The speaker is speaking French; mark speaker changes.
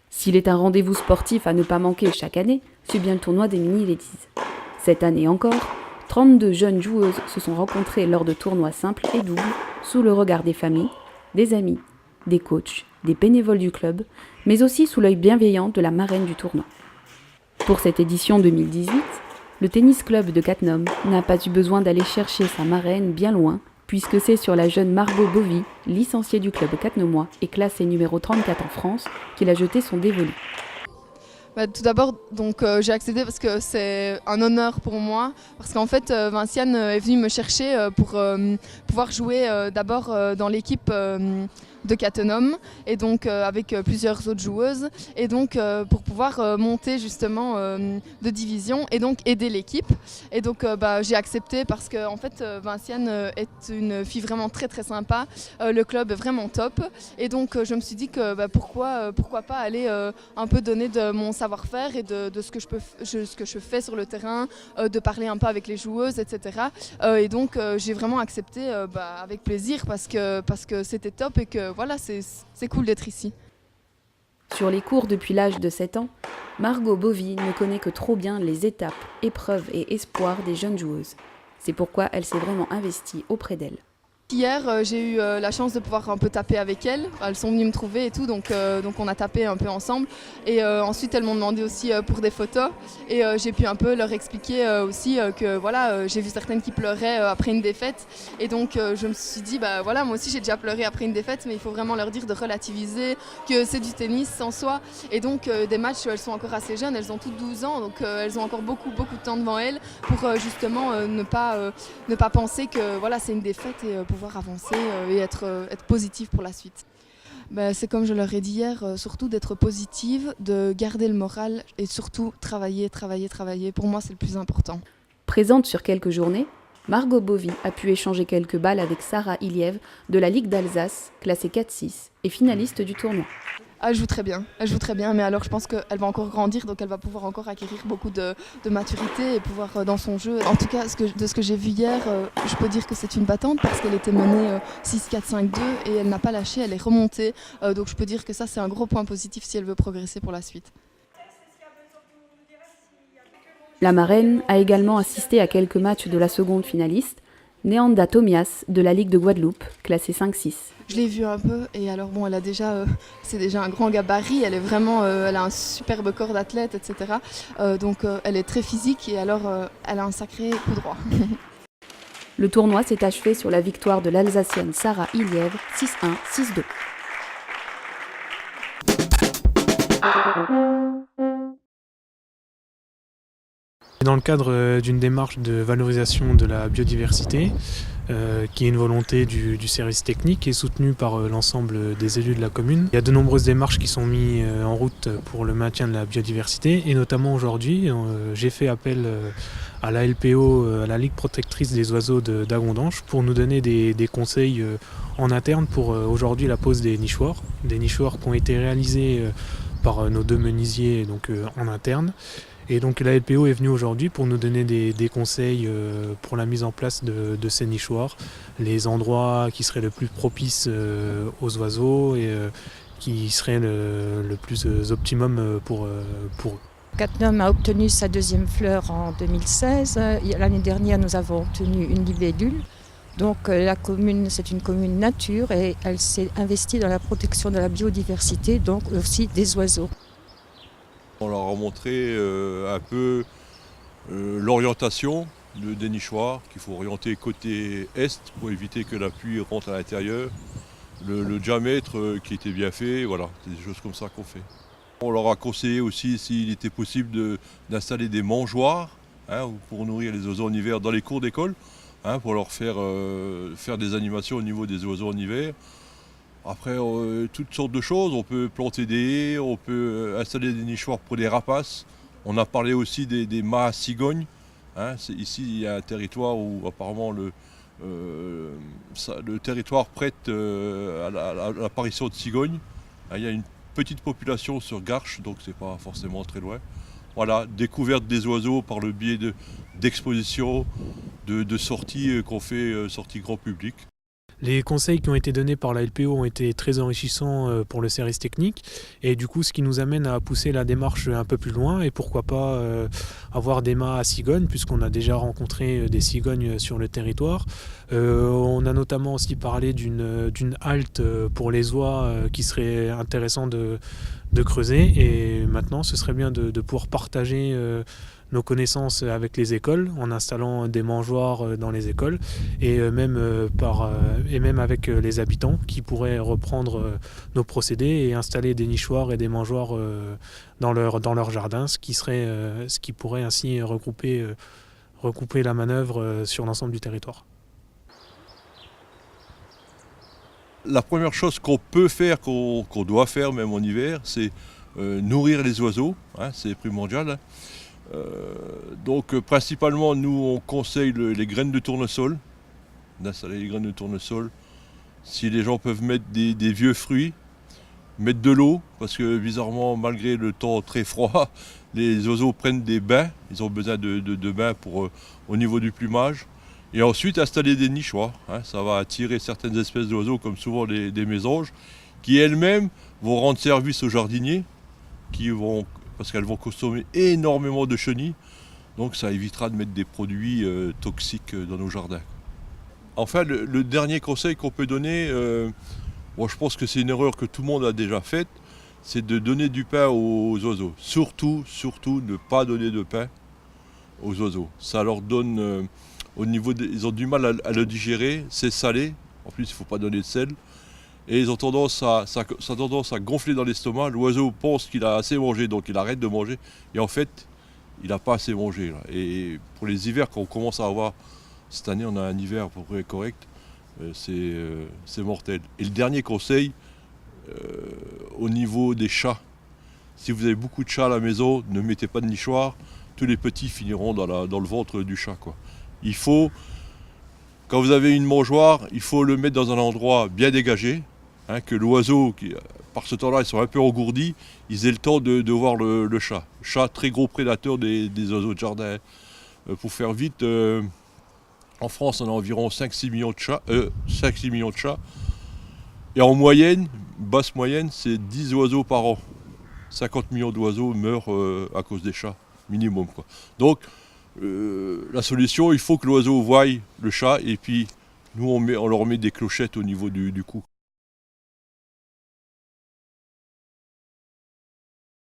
Speaker 1: S'il est un rendez-vous sportif à ne pas manquer chaque année, c'est bien le tournoi des mini-ladies. Cette année encore, 32 jeunes joueuses se sont rencontrées lors de tournois simples et doubles, sous le regard des familles, des amis, des coachs, des bénévoles du club, mais aussi sous l'œil bienveillant de la marraine du tournoi. Pour cette édition 2018, le tennis club de Cattenom n'a pas eu besoin d'aller chercher sa marraine bien loin, puisque c'est sur la jeune Margot Bovy, licenciée du club cattenomois et classée numéro 34 en France, qu'il a jeté son dévolu.
Speaker 2: Tout d'abord, j'ai accepté parce que c'est un honneur pour moi, parce qu'en fait Vinciane est venue me chercher pour pouvoir jouer d'abord dans l'équipe de Cattenom et donc avec plusieurs autres joueuses et donc pour pouvoir monter justement de division et donc aider l'équipe et donc j'ai accepté parce que en fait Vinciane est une fille vraiment très très sympa, le club est vraiment top et donc je me suis dit que pourquoi pas aller un peu donner de mon savoir-faire et de ce que je fais sur le terrain, de parler un peu avec les joueuses, etc. Et donc j'ai vraiment accepté avec plaisir parce que c'était top et que voilà, c'est cool d'être ici.
Speaker 1: Sur les cours depuis l'âge de 7 ans, Margot Bovy ne connaît que trop bien les étapes, épreuves et espoirs des jeunes joueuses. C'est pourquoi elle s'est vraiment investie auprès d'elles.
Speaker 2: Hier, j'ai eu la chance de pouvoir un peu taper avec elles. Elles sont venues me trouver et tout, donc on a tapé un peu ensemble. Et ensuite, elles m'ont demandé aussi pour des photos. Et j'ai pu un peu leur expliquer aussi que voilà, j'ai vu certaines qui pleuraient après une défaite. Et donc, je me suis dit, voilà, moi aussi j'ai déjà pleuré après une défaite, mais il faut vraiment leur dire de relativiser, que c'est du tennis en soi. Et donc, des matchs, elles sont encore assez jeunes, elles ont toutes 12 ans, donc elles ont encore beaucoup de temps devant elles pour justement ne pas penser que voilà, c'est une défaite et pouvoir avancer et être positive pour la suite. C'est comme je leur ai dit hier, surtout d'être positive, de garder le moral et surtout travailler. Pour moi, c'est le plus important.
Speaker 1: Présente sur quelques journées, Margot Bovy a pu échanger quelques balles avec Sarah Iliev de la Ligue d'Alsace, classée 4-6 et finaliste du tournoi.
Speaker 2: Elle joue très bien, mais alors je pense qu'elle va encore grandir, donc elle va pouvoir encore acquérir beaucoup de maturité et pouvoir dans son jeu. En tout cas, de ce que j'ai vu hier, je peux dire que c'est une battante parce qu'elle était menée 6-4-5-2 et elle n'a pas lâché, elle est remontée. Donc je peux dire que ça, c'est un gros point positif si elle veut progresser pour la suite.
Speaker 1: La marraine a également assisté à quelques matchs de la seconde finaliste, Neanda Tomias de la Ligue de Guadeloupe, classée 5-6.
Speaker 2: Je l'ai vue un peu et alors bon, elle a c'est déjà un grand gabarit, elle est vraiment, elle a un superbe corps d'athlète, etc. Donc elle est très physique et alors elle a un sacré coup droit.
Speaker 1: Le tournoi s'est achevé sur la victoire de l'Alsacienne Sarah Iliev, 6-1, 6-2.
Speaker 3: Dans le cadre d'une démarche de valorisation de la biodiversité, qui est une volonté du service technique et soutenue par l'ensemble des élus de la commune. Il y a de nombreuses démarches qui sont mises en route pour le maintien de la biodiversité et notamment aujourd'hui, j'ai fait appel à la LPO, à la Ligue protectrice des oiseaux d'Agondanche, pour nous donner des conseils en interne pour aujourd'hui la pose des nichoirs. Des nichoirs qui ont été réalisés par nos deux menuisiers donc, en interne. Et donc la LPO est venue aujourd'hui pour nous donner des conseils pour la mise en place de ces nichoirs, les endroits qui seraient le plus propices aux oiseaux et qui seraient le plus optimum pour eux.
Speaker 4: Cattenom a obtenu sa deuxième fleur en 2016. L'année dernière, nous avons obtenu une libellule. Donc la commune, c'est une commune nature et elle s'est investie dans la protection de la biodiversité, donc aussi des oiseaux.
Speaker 5: On leur a montré un peu l'orientation des nichoirs, qu'il faut orienter côté est pour éviter que la pluie rentre à l'intérieur. Le diamètre qui était bien fait, voilà, c'est des choses comme ça qu'on fait. On leur a conseillé aussi s'il était possible d'installer des mangeoires pour nourrir les oiseaux en hiver dans les cours d'école, pour leur faire des animations au niveau des oiseaux en hiver. Après, toutes sortes de choses, on peut planter des haies, on peut installer des nichoirs pour les rapaces. On a parlé aussi des mâts à cigognes. Ici, il y a un territoire où apparemment le territoire prête à l'apparition de cigognes. Il y a une petite population sur Garches, donc c'est pas forcément très loin. Voilà, découverte des oiseaux par le biais d'expositions, de sorties qu'on fait, sorties grand public.
Speaker 3: Les conseils qui ont été donnés par la LPO ont été très enrichissants pour le service technique et du coup ce qui nous amène à pousser la démarche un peu plus loin et pourquoi pas avoir des mâts à cigognes puisqu'on a déjà rencontré des cigognes sur le territoire. On a notamment aussi parlé d'une halte pour les oies qui serait intéressant de creuser et maintenant ce serait bien de pouvoir partager nos connaissances avec les écoles en installant des mangeoires dans les écoles et même avec les habitants qui pourraient reprendre nos procédés et installer des nichoirs et des mangeoires dans leur jardin, ce qui pourrait ainsi regrouper la manœuvre sur l'ensemble du territoire.
Speaker 5: La première chose qu'on peut faire, qu'on doit faire même en hiver, c'est nourrir les oiseaux, hein, c'est primordial. Donc principalement nous on conseille les graines de tournesol, d'installer les graines de tournesol. Si les gens peuvent mettre des vieux fruits, mettre de l'eau, parce que bizarrement malgré le temps très froid, les oiseaux prennent des bains, ils ont besoin de bains au niveau du plumage. Et ensuite installer des nichoirs, hein, ça va attirer certaines espèces d'oiseaux comme souvent des mésanges, qui elles-mêmes vont rendre service aux jardiniers, parce qu'elles vont consommer énormément de chenilles, donc ça évitera de mettre des produits toxiques dans nos jardins. Enfin, le dernier conseil qu'on peut donner, moi je pense que c'est une erreur que tout le monde a déjà faite, c'est de donner du pain aux oiseaux. Surtout ne pas donner de pain aux oiseaux. Ça leur donne, ils ont du mal à le digérer, c'est salé, en plus il ne faut pas donner de sel. Et ils ont tendance ça a tendance à gonfler dans l'estomac. L'oiseau pense qu'il a assez mangé, donc il arrête de manger. Et en fait, il n'a pas assez mangé. Là. Et pour les hivers qu'on commence à avoir, cette année on a un hiver à peu près correct, c'est mortel. Et le dernier conseil, au niveau des chats. Si vous avez beaucoup de chats à la maison, ne mettez pas de nichoir. Tous les petits finiront dans le ventre du chat, quoi. Il faut, quand vous avez une mangeoire, il faut le mettre dans un endroit bien dégagé. Hein, que l'oiseau, par ce temps-là, ils sont un peu engourdis, ils aient le temps de voir le chat. Chat, très gros prédateur des oiseaux de jardin. Pour faire vite, en France, on a environ 5-6 millions de chats. 5-6 millions de chats. Et en moyenne, basse moyenne, c'est 10 oiseaux par an. 50 millions d'oiseaux meurent à cause des chats, minimum, quoi. Donc, la solution, il faut que l'oiseau voie le chat et puis nous, on leur met des clochettes au niveau du cou.